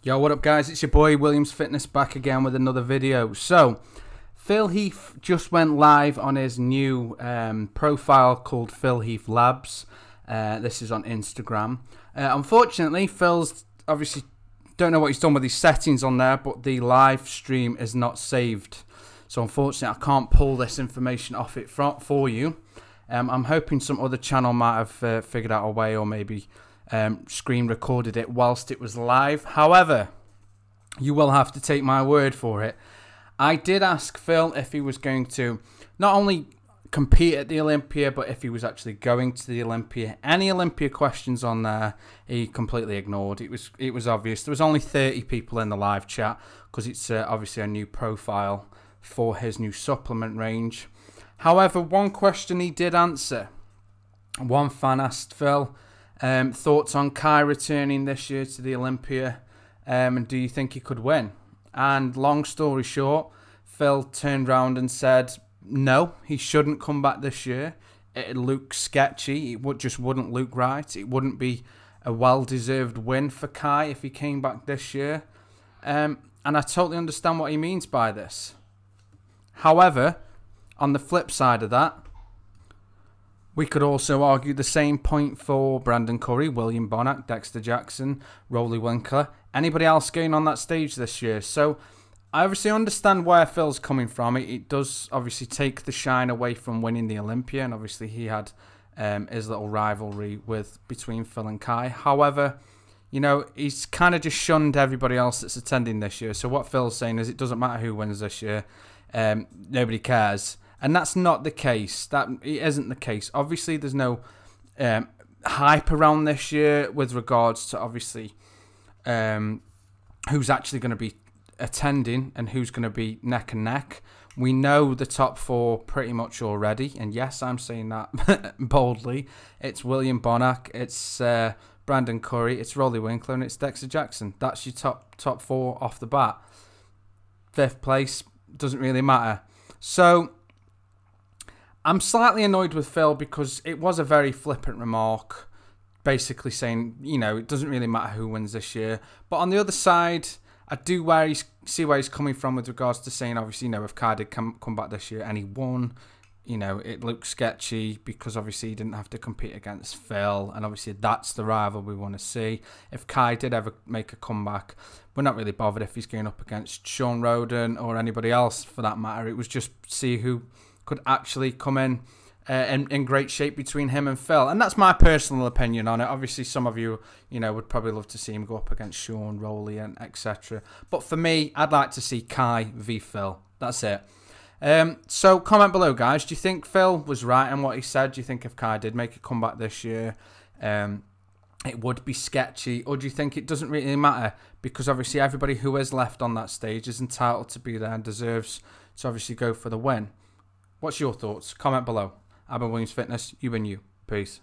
Yo, what up guys, it's your boy Williams Fitness back again with another video. So, Phil Heath just went live on his new profile called Phil Heath Labs. This is on Instagram. Unfortunately, Phil's obviously, don't know what he's done with his settings on there, but the live stream is not saved. So unfortunately, I can't pull this information off it for you. I'm hoping some other channel might have figured out a way, or maybe screen recorded it whilst it was live. However, you will have to take my word for it. I did ask Phil if he was going to not only compete at the Olympia, but if he was actually going to the Olympia. Any Olympia questions on there, he completely ignored. It was obvious. There was only 30 people in the live chat because it's obviously a new profile for his new supplement range. However, one question he did answer. One fan asked Phil, thoughts on Kai returning this year to the Olympia, and do you think he could win? And long story short, Phil turned around and said, no, he shouldn't come back this year. It looks sketchy. It just wouldn't look right. It wouldn't be a well-deserved win for Kai if he came back this year. And I totally understand what he means by this. However, on the flip side of that, we could also argue the same point for Brandon Curry, William Bonac, Dexter Jackson, Rolly Winkler, anybody else going on that stage this year. So I obviously understand where Phil's coming from. It does obviously take the shine away from winning the Olympia, and obviously he had his little rivalry between Phil and Kai. However, you know, he's kind of just shunned everybody else that's attending this year. So what Phil's saying is it doesn't matter who wins this year. Nobody cares. And that's not the case. It isn't the case. Obviously, there's no hype around this year with regards to obviously who's actually going to be attending and who's going to be neck and neck. We know the top four pretty much already. And yes, I'm saying that boldly. It's William Bonac, it's Brandon Curry, it's Rolly Winkler, and it's Dexter Jackson. That's your top four off the bat. Fifth place doesn't really matter. So I'm slightly annoyed with Phil because it was a very flippant remark, basically saying, you know, it doesn't really matter who wins this year. But on the other side, I do see where he's coming from with regards to saying, obviously, you know, if Kai did come back this year and he won, you know, it looks sketchy because obviously he didn't have to compete against Phil, and obviously that's the rival we want to see. If Kai did ever make a comeback, we're not really bothered if he's going up against Sean Roden or anybody else for that matter. It was just see who could actually come in great shape between him and Phil. And that's my personal opinion on it. Obviously, some of you, you know, would probably love to see him go up against Sean, Rolly, and etc. But for me, I'd like to see Kai v Phil. That's it. So comment below, guys. Do you think Phil was right in what he said? Do you think if Kai did make a comeback this year, it would be sketchy? Or do you think it doesn't really matter? Because obviously everybody who is left on that stage is entitled to be there and deserves to obviously go for the win. What's your thoughts? Comment below. I've been Williams Fitness. You've been you. Peace.